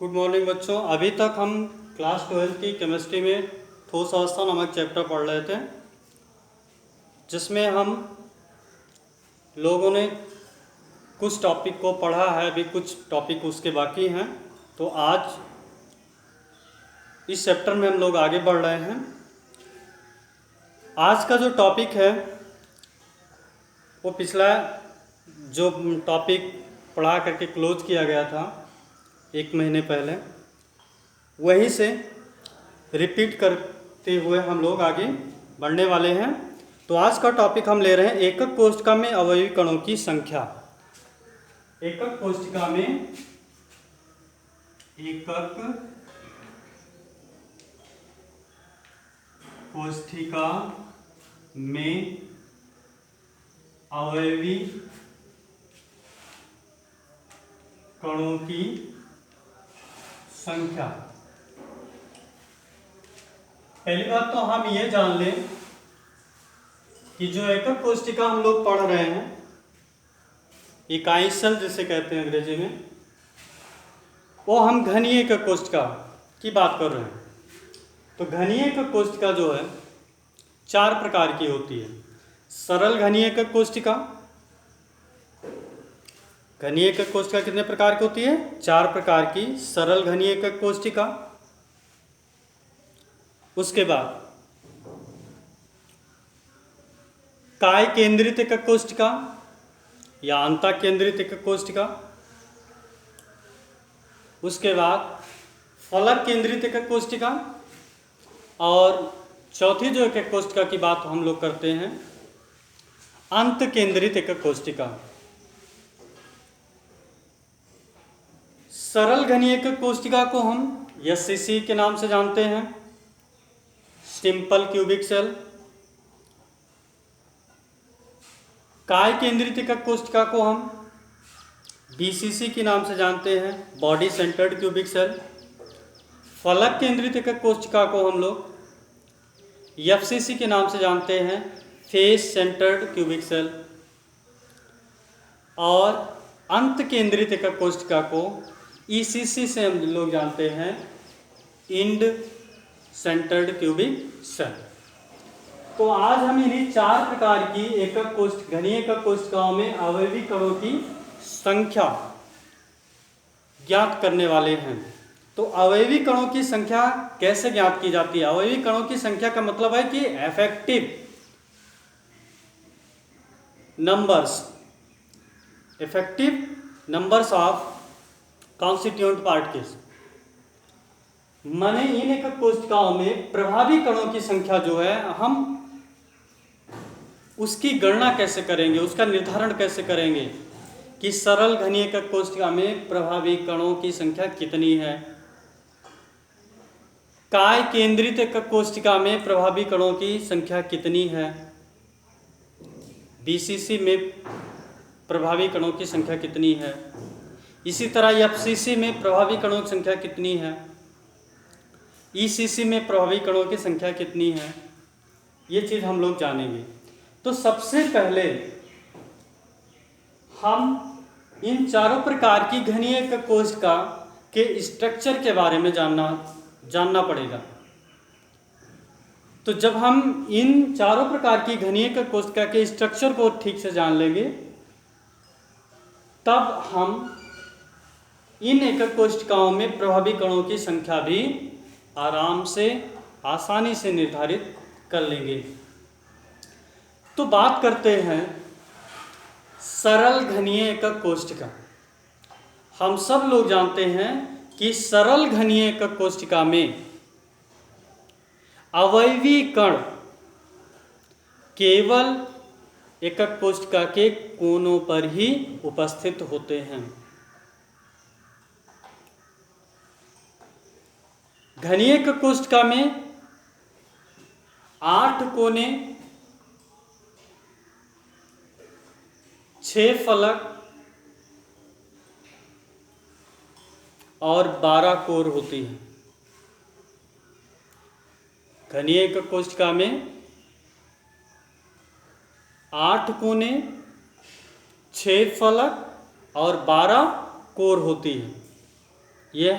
Good morning बच्चों। अभी तक हम क्लास 12 की केमिस्ट्री में ठोस अवस्था नामक चैप्टर पढ़ रहे थे, जिसमें हम लोगों ने कुछ टॉपिक को पढ़ा है, अभी कुछ टॉपिक उसके बाकी हैं। तो आज इस चैप्टर में हम लोग आगे बढ़ रहे हैं। आज का जो टॉपिक है वो पिछला जो टॉपिक पढ़ा करके क्लोज किया गया था 1 महीने पहले, वहीं से रिपीट करते हुए हम लोग आगे बढ़ने वाले हैं। तो आज का टॉपिक हम ले रहे हैं एकक कोशिका में अवयवी कणों की संख्या। एकक कोशिका में अवयवी कणों की संख्या। पहली बात तो हम ये जान लें कि जो एकक कोशिका हम लोग पढ़ रहे हैं, इकाई सेल जिसे कहते हैं अंग्रेजी में, वो हम घनीय एकक कोशिका की बात कर रहे हैं। तो घनीय एकक कोशिका जो है 4 प्रकार की होती है। सरल घनीय एकक कोशिका। घनीय एकक कोशिका कितने प्रकार की होती है? 4 प्रकार की। सरल घनीय एकक कोशिका, उसके बाद काय केंद्रित एकक कोशिका या अंतः केंद्रित एकक कोशिका, उसके बाद फलक केंद्रित एकक कोशिका, और चौथी जो एकक कोशिका की बात हम लोग करते हैं, अंत केंद्रित एकक कोशिका। सरल घनीय एकक कोशिका को हम एससीसी के नाम से जानते हैं, सिंपल क्यूबिक सेल। काय केंद्रित एकक कोशिका को हम बीसीसी के नाम से जानते हैं, बॉडी सेंटर्ड क्यूबिक सेल। फलक केंद्रित एकक कोशिका को हम लोग एफसीसी के नाम से जानते हैं, फेस सेंटर्ड क्यूबिक सेल। और अंत केंद्रित एकक कोशिका को ईसीसी से हम लोग जानते हैं, इंड सेंटर्ड क्यूबिक सेल। तो आज हम इन्हीं 4 प्रकार की घनीय एकक कोशिकाओं में अवयवी कणों की संख्या ज्ञात करने वाले हैं। तो अवयवी कणों की संख्या कैसे ज्ञात की जाती है? अवयवी कणों की संख्या का मतलब है कि effective numbers of constituent particles. माने इन एकक कोशिकाओं में प्रभावी कणों की संख्या जो है, हम उसकी गणना कैसे करेंगे, उसका निर्धारण कैसे करेंगे कि सरल घनीय एकक कोशिका में प्रभावी कणों की संख्या कितनी है, काय केंद्रित एकक कोशिका में प्रभावी कणों की संख्या कितनी है, बीसीसी में प्रभावी कणों की संख्या कितनी है, इसी तरह एफसीसी में प्रभावी कणों की संख्या कितनी है, ईसीसी में प्रभावी कणों की संख्या कितनी है, ये चीज़ हम लोग जानेंगे। तो सबसे पहले हम इन चारों प्रकार की घनीय एकक कोशिका के स्ट्रक्चर के बारे में जानना पड़ेगा। तो जब हम इन चारों प्रकार की घनीय एकक कोशिका के स्ट्रक्चर को ठीक से जान लेंगे, तब हम इन एकक कोशिकाओं में प्रभावी कणों की संख्या भी आराम से, आसानी से निर्धारित कर लेंगे। तो बात करते हैं सरल घनीय एकक कोशिका। हम सब लोग जानते हैं कि सरल घनीय एकक कोशिका में अवयवी कण केवल एकक कोशिका के कोनों पर ही उपस्थित होते हैं। घनीय एकक कोशिका में 8 कोने, 6 फलक और 12 कोर होती हैं। घनीय एकक कोशिका में 8 कोने, 6 फलक और 12 कोर होती है। यह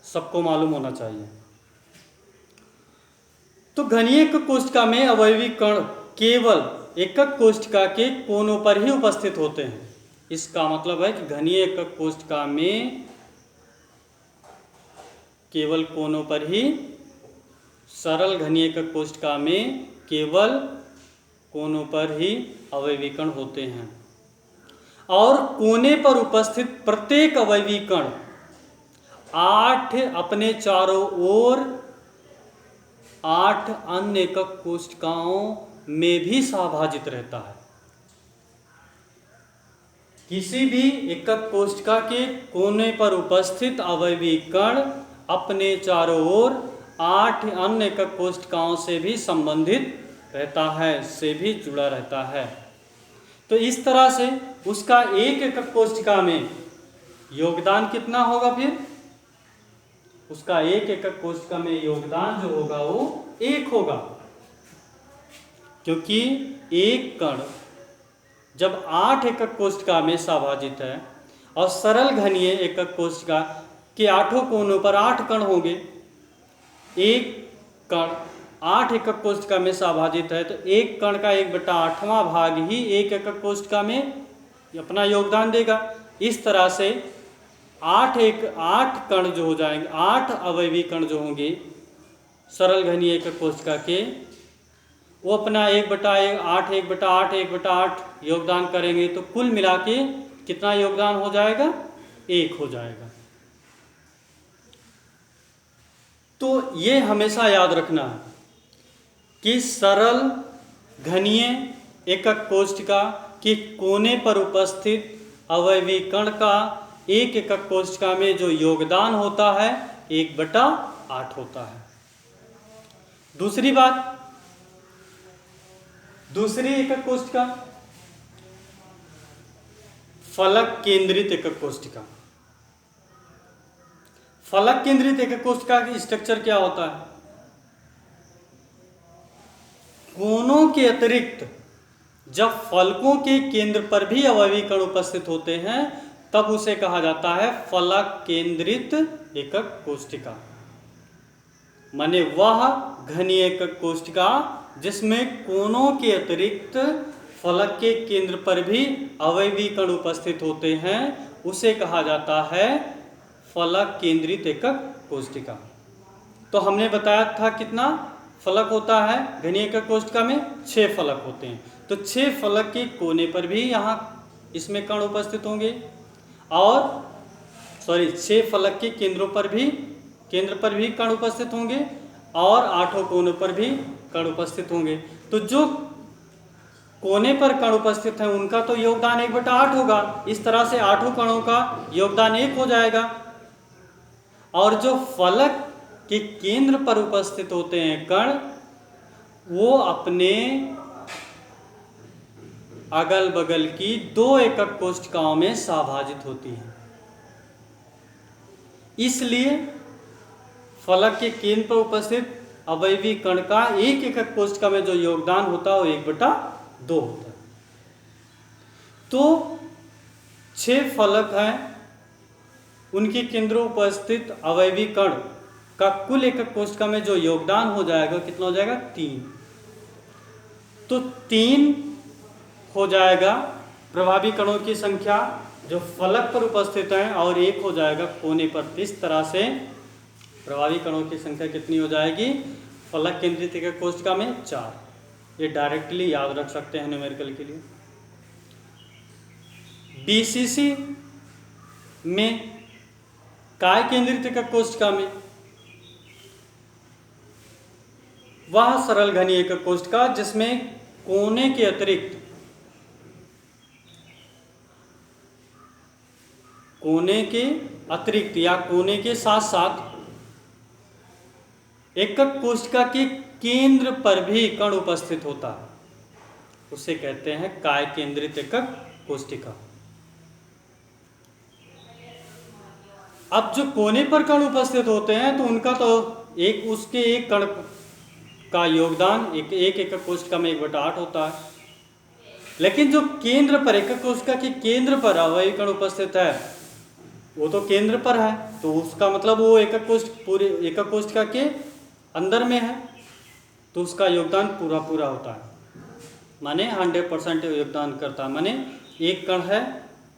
सबको मालूम होना चाहिए। तो घनीय एकक कोशिका में अवयवी कण केवल एकक कोशिका के कोनों पर ही उपस्थित होते हैं। इसका मतलब है कि घनीय एकक कोशिका में केवल कोनों पर ही, सरल घनीय एकक कोशिका में केवल कोनों पर ही अवयवी कण होते हैं। और कोने पर उपस्थित प्रत्येक अवयवी कण 8 अपने चारों ओर 8 अन्य एकक कोशिकाओं में भी सहभाजित रहता है। किसी भी एकक कोशिका के कोने पर उपस्थित अवयवी कण अपने चारों ओर 8 अन्य एकक कोशिकाओं से भी संबंधित रहता है, से भी जुड़ा रहता है। तो इस तरह से उसका एक एकक कोशिका में योगदान कितना होगा? फिर उसका एक एकक कोशिका में योगदान जो होगा वो 1 होगा, क्योंकि एक कण जब 8 एकक कोशिका में सहभाजित है और सरल घनीय एकक कोशिका के 8 कोनों पर 8 कण होंगे, एक कण 8 एकक कोशिका में सहभाजित है, तो एक कण का 1/8वां भाग ही एक एकक कोशिका में अपना योगदान देगा। इस तरह से 8 कण जो हो जाएंगे, 8 अवयवी कण जो होंगे सरल घनीय एकक कोशिका के, वो अपना 1/8 1/8 1/8 योगदान करेंगे, तो कुल मिला के कितना योगदान हो जाएगा? 1 हो जाएगा। तो ये हमेशा याद रखना है कि सरल घनीय एकक कोशिका के कोने पर उपस्थित अवयवी कण का एक एकक कोशिका में जो योगदान होता है 1/8 होता है। दूसरी बात, दूसरी एकक कोशिका फलक केंद्रित एकक कोशिका। फलक केंद्रित एकक कोशिका की स्ट्रक्चर क्या होता है? कोनों के अतिरिक्त जब फलकों के केंद्र पर भी अवयवी कण उपस्थित होते हैं तब उसे कहा जाता है फलक केंद्रित एकक कोशिका। माने वह घनीय एकक कोशिका जिसमें कोनों के अतिरिक्त फलक के केंद्र पर भी अवयवी कण उपस्थित होते हैं उसे कहा जाता है फलक केंद्रित एकक कोशिका। तो हमने बताया था कितना फलक होता है घनीय एकक कोशिका में? 6 फलक होते हैं। तो 6 फलक के कोने पर भी यहाँ इसमें कण उपस्थित होंगे, और 6 फलक के केंद्र पर भी कण उपस्थित होंगे, और 8 कोनों पर भी कण उपस्थित होंगे। तो जो कोने पर कण उपस्थित हैं उनका तो योगदान 1/8 होगा। इस तरह से 8 कणों का योगदान 1 हो जाएगा। और जो फलक के केंद्र पर उपस्थित होते हैं कण, वो अपने अगल बगल की 2 एकक कोशिकाओं में सहभाजित होती हैं। इसलिए फलक के केंद्र पर उपस्थित अवयवी कण का एक एकक कोशिका में जो योगदान होता है वो 1/2 होता है। तो 6 फलक हैं, उनके केंद्रों उपस्थित अवयवी कण का कुल एकक कोशिका में जो योगदान हो जाएगा कितना हो जाएगा? 3। तो 3 हो जाएगा प्रभावी कणों की संख्या जो फलक पर उपस्थित हैं, और 1 हो जाएगा कोने पर। इस तरह से प्रभावी कणों की संख्या कितनी हो जाएगी फलक केंद्रित एकक कोशिका में? 4। ये डायरेक्टली याद रख सकते हैं न्यूमेरिकल के लिए। बीसीसी में काय केंद्रित एकक कोशिका में वह सरल घनीय एकक कोशिका जिसमें कोने के अतिरिक्त या कोने के साथ साथ एकक कोशिका के केंद्र पर भी कण उपस्थित होता है, उसे कहते हैं काय केंद्रित एकक कोशिका। अब जो कोने पर कण उपस्थित होते हैं तो उनका तो उसके एक कण का योगदान एक एकक कोशिका में 1/8 होता है। लेकिन जो केंद्र पर एकक कोशिका के केंद्र पर अवयवी कण उपस्थित है वो तो केंद्र पर है, तो उसका मतलब वो एकक कोष्ठ पूरे एकक कोष्ठिका के अंदर में है, तो उसका योगदान पूरा पूरा होता है, माने 100% योगदान करता है, माने एक कण है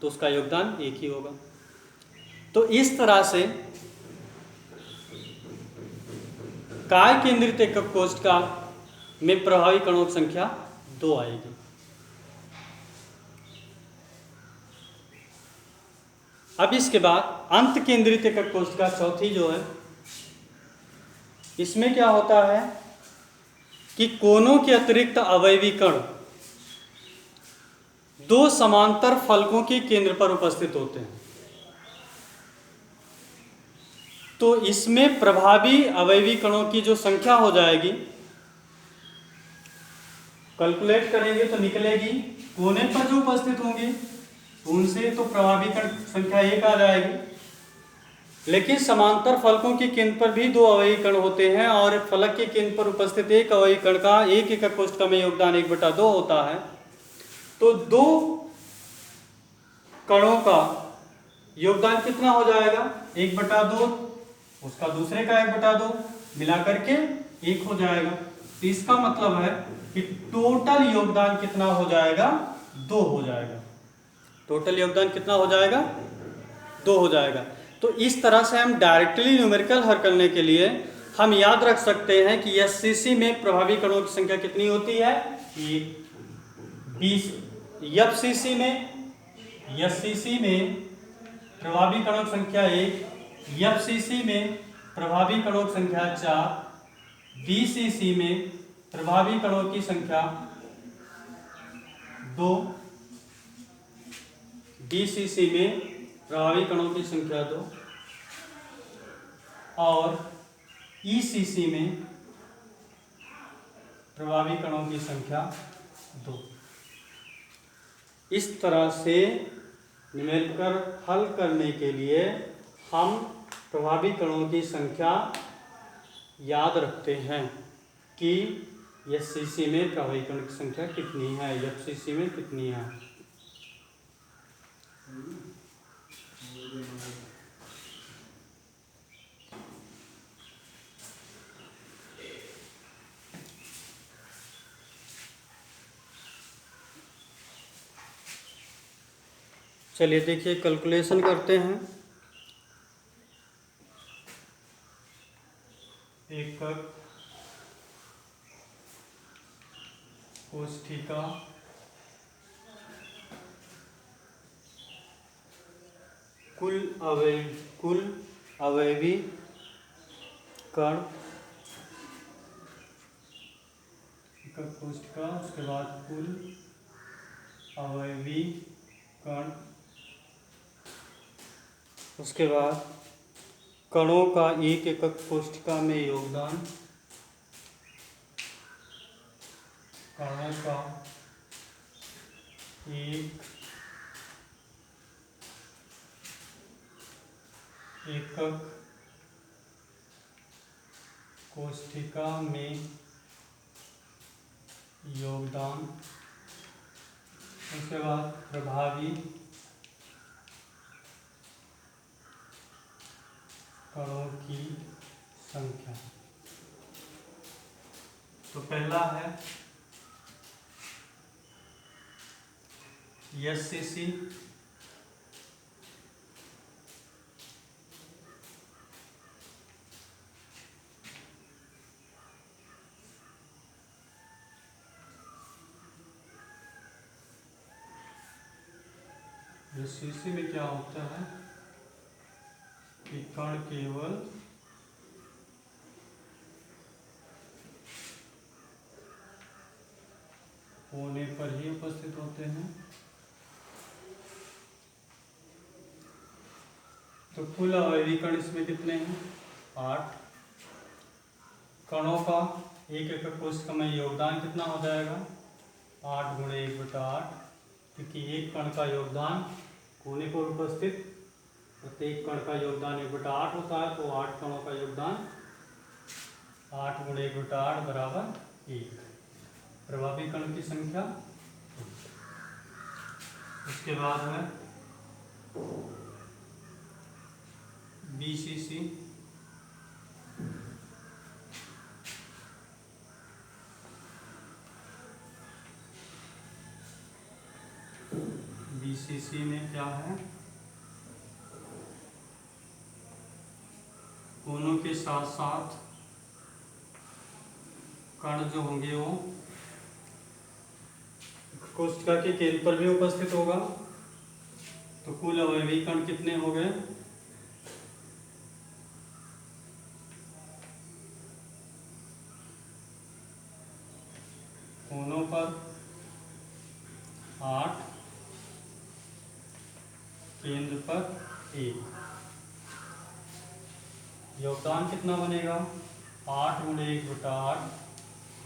तो उसका योगदान एक ही होगा। तो इस तरह से काय केंद्रित एकक कोष्ठिका में प्रभावी कणों की संख्या 2 आएगी। अब इसके बाद अंत केंद्रित एकक कोष्ठिका चौथी जो है, इसमें क्या होता है कि कोनों के अतिरिक्त अवयवी कण दो समांतर फलकों के केंद्र पर उपस्थित होते हैं। तो इसमें प्रभावी अवयवी कणों की जो संख्या हो जाएगी, कैलकुलेट करेंगे तो निकलेगी, कोने पर जो उपस्थित होंगे उनसे तो प्रभावी कण संख्या 1 आ जाएगी, लेकिन समांतर फलकों के केंद्र पर भी 2 अवयवी कण होते हैं और फलक के केंद्र पर उपस्थित एक अवयवी कण का एक एकक कोष्ठिका में योगदान 1/2 होता है। तो 2 कणों का योगदान कितना हो जाएगा? 1/2, उसका दूसरे का 1/2 मिला करके 1 हो जाएगा। तो इसका मतलब है कि टोटल योगदान कितना हो जाएगा? 2 हो जाएगा। टोटल योगदान कितना हो जाएगा? 2 हो जाएगा। तो इस तरह से हम डायरेक्टली न्यूमेरिकल हल करने के लिए हम याद रख सकते हैं कि एससीसी में प्रभावी कणों की संख्या कितनी होती है? 20। एफसीसी में प्रभावी कणों की संख्या 1, एफसीसी में प्रभावी कणों की संख्या 4, बीसीसी में प्रभावी कणों की संख्या 2, डीसीसी में प्रभावी कणों की संख्या 2 और ईसीसी में प्रभावी कणों की संख्या 2। इस तरह से न्यूमेरिकल हल करने के लिए हम प्रभावी कणों की संख्या याद रखते हैं कि एससीसी में प्रभावी कण की संख्या कितनी है, एफसीसी में कितनी है। चलिए देखिए, कैलकुलेशन करते हैं। एकक कोष्ठिका कुल अवयवी कण, एकक कोष्ठिका, उसके बाद कुल अवयवी कण, उसके बाद कणों का एक एकक कोष्ठिका में योगदान, कणों का एक एकक कोष्ठिका में योगदान, उसके बाद प्रभावी कणों की संख्या। तो पहला है एससीसी, एससीसी में क्या होता है कि कण केवल कोने पर ही उपस्थित होते हैं। तो कुल अवयवी कण इसमें कितने हैं? 8। कणों का एक एकक कोष्ठिका में योगदान कितना हो जाएगा? 8 × 1/8, क्योंकि एक कण का योगदान कोने पर उपस्थित प्रत्येक कण का योगदान 1/8 होता है। तो 8 कणों का योगदान 8 × 1/8 = 1। प्रभावी कण की संख्या। उसके बाद है BCC में क्या है, कोनों के साथ साथ कण जो होंगे वो कोष्ठिका के केंद्र पर भी उपस्थित होगा। तो कुल अवयवी कण कितने हो गए, कोनों पर 8, केंद्र पर 1। योगदान कितना बनेगा, 8 × 1/8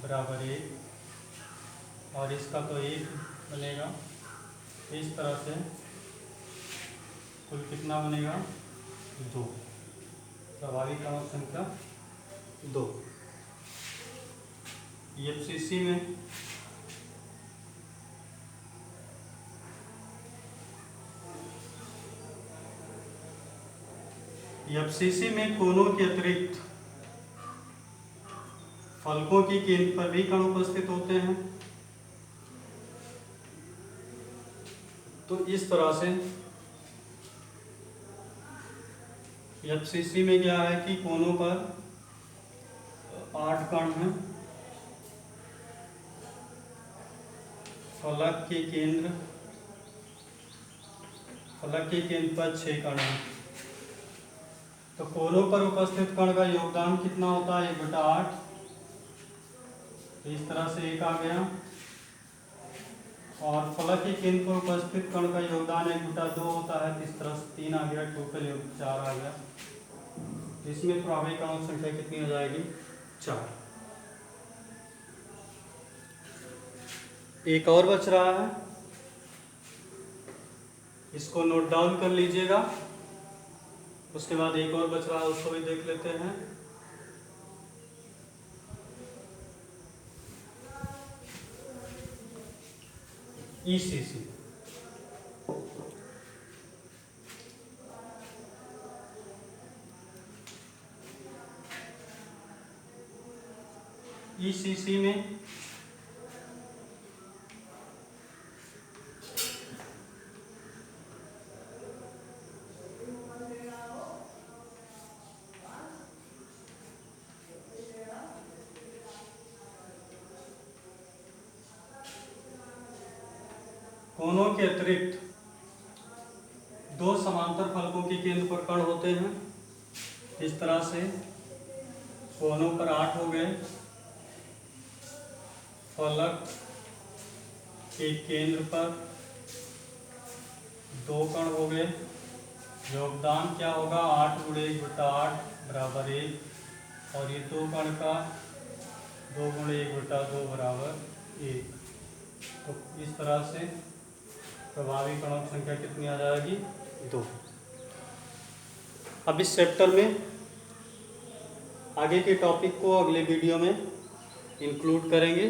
बराबर 1, और इसका तो 1 बनेगा। इस तरह से कुल कितना बनेगा, 2। स्वाभाविक क्रमांक संख्या 2। FCC में कोनों के अतिरिक्त फलकों की केंद्र पर भी कण उपस्थित होते हैं। तो इस तरह से FCC में क्या है कि कोनों पर 8 कण हैं, फलक के केंद्र पर 6 कण हैं। तो कोनों पर उपस्थित कण का योगदान कितना होता है, 1/8। इस तरह से 1 आ गया, और फलक के केंद्र पर उपस्थित कण का योगदान 1/2 होता है। इस तरह से 3 आ गया, टोटल 4 आ गया। इसमें स्वाभाविक क्रमांक संख्या कितनी हो जाएगी, 4। एक और बच रहा है, इसको नोट डाउन कर लीजिएगा। उसके बाद एक और बच रहा है, उसको भी देख लेते हैं। ECC में कोनों के अतिरिक्त 2 समांतर फलकों के केंद्र पर कण होते हैं। इस तरह से कोनों पर 8 हो गए, फलक के केंद्र पर 2 कण हो गए। योगदान क्या होगा, 8 × 1/8 बराबर 1, और ये 2 कण का 2 × 1/2 बराबर 1। तो इस तरह से प्रभावी क्रमांक संख्या कितनी आ जाएगी, 2। अब इस चैप्टर में आगे के टॉपिक को अगले वीडियो में इंक्लूड करेंगे।